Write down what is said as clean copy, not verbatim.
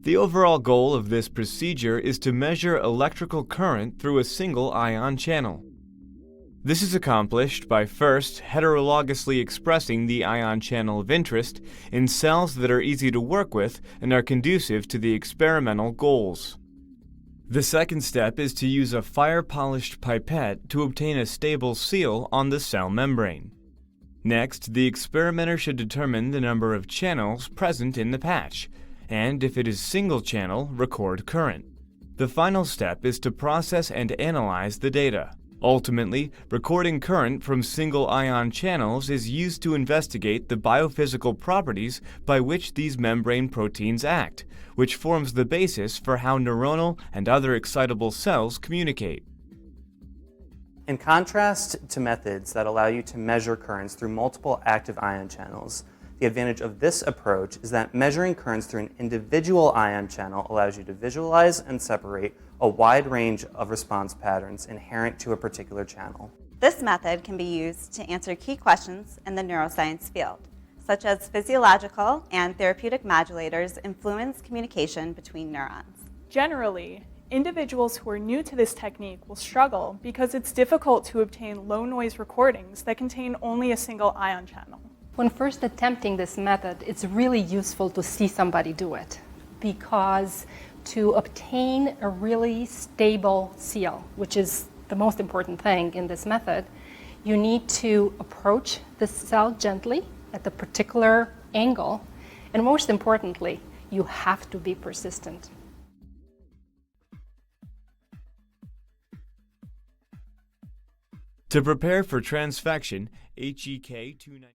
The overall goal of this procedure is to measure electrical current through a single ion channel. This is accomplished by first heterologously expressing the ion channel of interest in cells that are easy to work with and are conducive to the experimental goals. The second step is to use a fire-polished pipette to obtain a stable seal on the cell membrane. Next, the experimenter should determine the number of channels present in the patch, and if it is single channel, record current. The final step is to process and analyze the data. Ultimately, recording current from single ion channels is used to investigate the biophysical properties by which these membrane proteins act, which forms the basis for how neuronal and other excitable cells communicate. In contrast to methods that allow you to measure currents through multiple active ion channels, the advantage of this approach is that measuring currents through an individual ion channel allows you to visualize and separate a wide range of response patterns inherent to a particular channel. This method can be used to answer key questions in the neuroscience field, such as physiological and therapeutic modulators influence communication between neurons. Generally, individuals who are new to this technique will struggle because it's difficult to obtain low-noise recordings that contain only a single ion channel. When first attempting this method, it's really useful to see somebody do it, because to obtain a really stable seal, which is the most important thing in this method, you need to approach the cell gently at a particular angle, and most importantly, you have to be persistent. To prepare for transfection, HEK 290